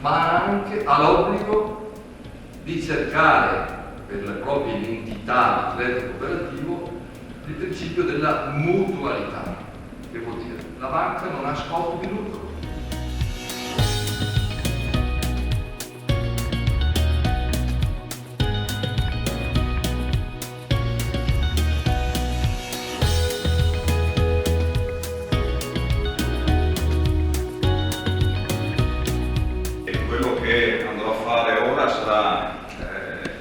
ma anche ha l'obbligo di cercare per le proprie identità di credito cooperativo il principio della mutualità, che vuol dire la banca non ha scopo di lucro. Sarà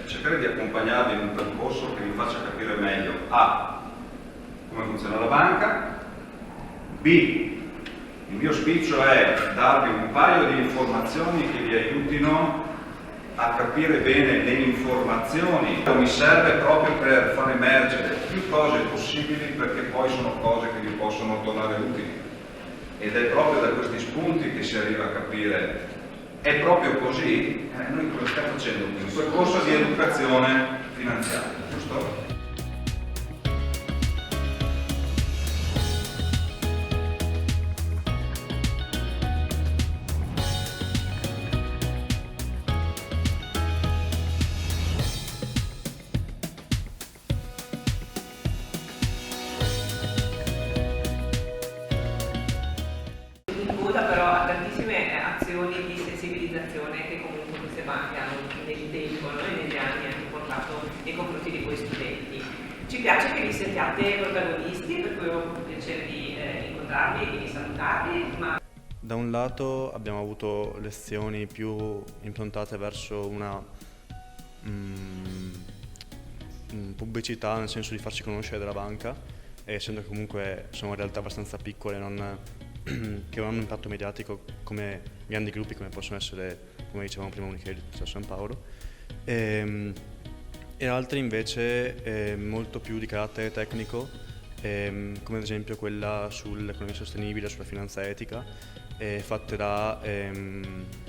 cercare di accompagnarvi in un percorso che vi faccia capire meglio A. come funziona la banca, B. il mio spiccio è darvi un paio di informazioni che vi aiutino a capire bene le informazioni. Mi serve proprio per far emergere più cose possibili, perché poi sono cose che vi possono tornare utili, ed è proprio da questi spunti che si arriva a capire. È proprio così? Noi cosa stiamo facendo? Un percorso di educazione finanziaria, giusto? Però ha tantissime azioni di sensibilizzazione che comunque queste banche hanno nel tempo e negli anni hanno portato nei confronti di quei studenti. Ci piace che vi sentiate protagonisti, per cui ho il piacere di incontrarvi e di salutarvi. Da un lato abbiamo avuto lezioni più improntate verso una pubblicità, nel senso di farci conoscere della banca, e essendo che comunque sono realtà abbastanza piccole, che non hanno un impatto mediatico come grandi gruppi come possono essere, come dicevamo prima, Unicredit o San Paolo, e altre invece molto più di carattere tecnico, come ad esempio quella sull'economia sostenibile, sulla finanza etica, fatte da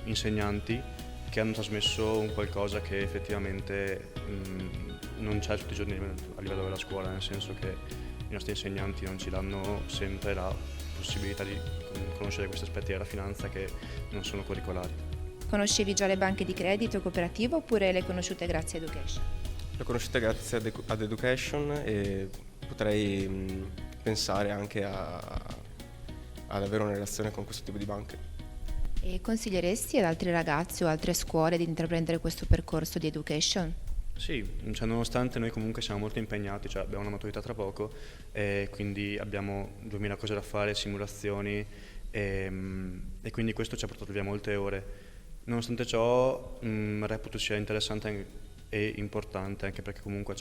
insegnanti che hanno trasmesso un qualcosa che effettivamente non c'è tutti i giorni a livello della scuola, nel senso che i nostri insegnanti non ci danno sempre la possibilità di conoscere questi aspetti della finanza che non sono curricolari. Conoscevi già le banche di credito cooperativo oppure le hai conosciute grazie a Education? Le ho conosciute grazie ad Education e potrei pensare anche ad avere una relazione con questo tipo di banche. E consiglieresti ad altri ragazzi o altre scuole di intraprendere questo percorso di Education? Sì, nonostante noi comunque siamo molto impegnati, abbiamo una maturità tra poco, e quindi abbiamo 2000 cose da fare, simulazioni, e quindi questo ci ha portato via molte ore. Nonostante ciò reputo sia interessante e importante, anche perché comunque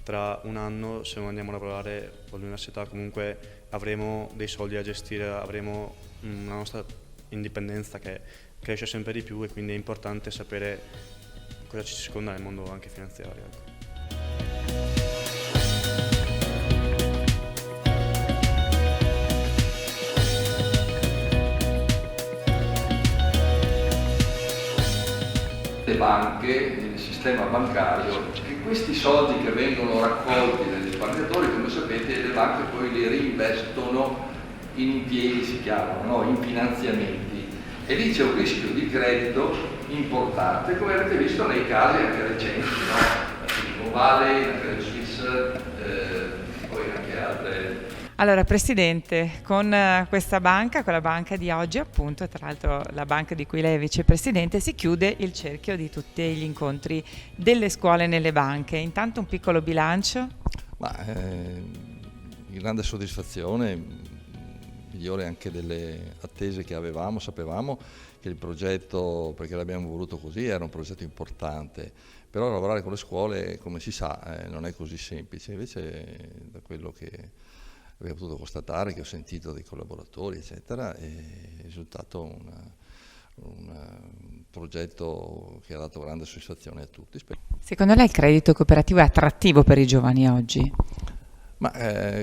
tra un anno, se non andiamo a lavorare all'università, comunque avremo dei soldi da gestire, avremo una nostra indipendenza che cresce sempre di più, e quindi è importante sapere cosa ci circonda nel mondo anche finanziario. Le banche, il sistema bancario, che questi soldi che vengono raccolti dai risparmiatori, come sapete, le banche poi li reinvestono in impieghi, si chiamano, no? In finanziamenti. E lì c'è un rischio di credito importante, come avete visto nei casi anche recenti, no? Silicon Valley, la Credit Suisse, poi anche altre. Allora Presidente, con questa banca, con la banca di oggi appunto, tra l'altro la banca di cui lei è vicepresidente, si chiude il cerchio di tutti gli incontri delle scuole nelle banche. Intanto un piccolo bilancio? Grande soddisfazione, migliore anche delle attese che avevamo. Sapevamo che il progetto, perché l'abbiamo voluto così, era un progetto importante, però lavorare con le scuole, come si sa, non è così semplice. Invece da quello che abbiamo potuto constatare, che ho sentito dei collaboratori eccetera, è risultato un progetto che ha dato grande soddisfazione a tutti. Secondo lei il credito cooperativo è attrattivo per i giovani oggi?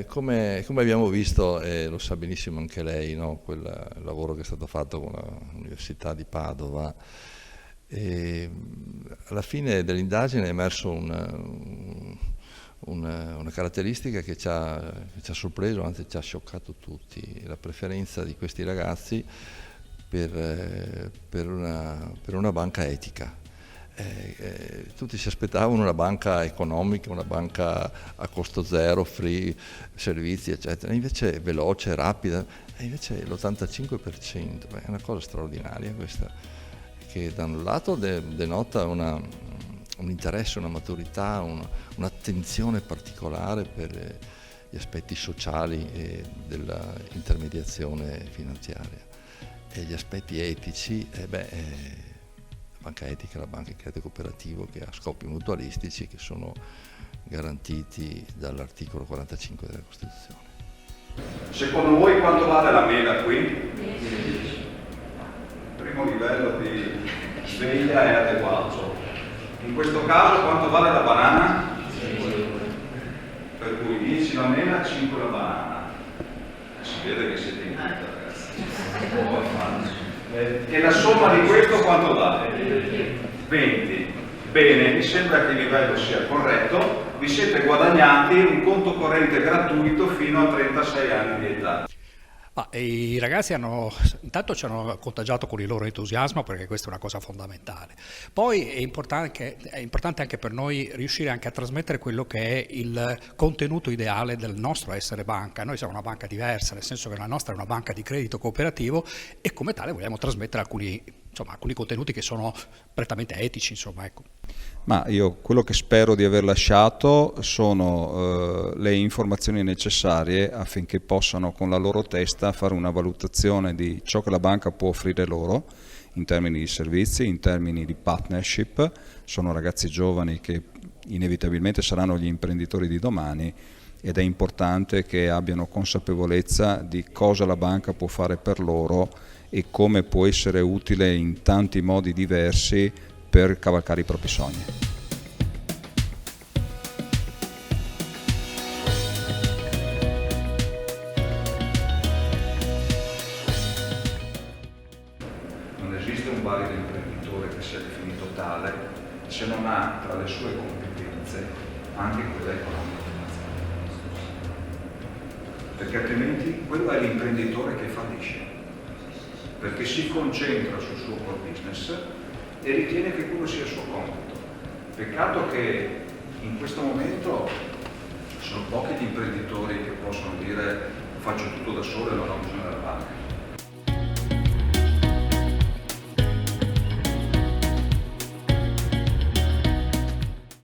Come abbiamo visto, lo sa benissimo anche lei, no? Quel lavoro che è stato fatto con l'Università di Padova, e alla fine dell'indagine è emerso una caratteristica che ci ha sorpreso, anzi ci ha scioccato tutti: la preferenza di questi ragazzi per una banca etica. Tutti si aspettavano una banca economica, una banca a costo zero, free, servizi eccetera, invece veloce, rapida, e invece l'85%, è una cosa straordinaria questa, che da un lato denota un interesse, una maturità, un'attenzione particolare per gli aspetti sociali dell'intermediazione finanziaria, e gli aspetti etici, la banca etica è la banca di credito cooperativo che ha scopi mutualistici che sono garantiti dall'articolo 45 della Costituzione. Secondo voi quanto vale la mela qui? 10. Il primo livello di sveglia è adeguato. In questo caso quanto vale la banana? 5. Per cui 10 la mela, 5 la banana. Si vede che siete in vita, ragazzi. E la somma di questo quanto dà? 20. Bene, mi sembra che il livello sia corretto. Vi siete guadagnati un conto corrente gratuito fino a 36 anni di età. I ragazzi intanto ci hanno contagiato con il loro entusiasmo, perché questa è una cosa fondamentale. Poi è importante anche per noi riuscire anche a trasmettere quello che è il contenuto ideale del nostro essere banca. Noi siamo una banca diversa, nel senso che la nostra è una banca di credito cooperativo, e come tale vogliamo trasmettere alcuni contenuti che sono prettamente etici, insomma, ecco. Ma io quello che spero di aver lasciato sono le informazioni necessarie affinché possano con la loro testa fare una valutazione di ciò che la banca può offrire loro in termini di servizi, in termini di partnership. Sono ragazzi giovani che inevitabilmente saranno gli imprenditori di domani, ed è importante che abbiano consapevolezza di cosa la banca può fare per loro e come può essere utile in tanti modi diversi per cavalcare i propri sogni. Non esiste un valido imprenditore che sia definito tale se non ha tra le sue competenze anche quella economico-finanziaria. Perché altrimenti quello è l'imprenditore che fallisce, perché si concentra sul suo core business e ritiene che quello sia il suo compito. Peccato che in questo momento sono pochi gli imprenditori che possono dire faccio tutto da solo e non ho bisogno della banca.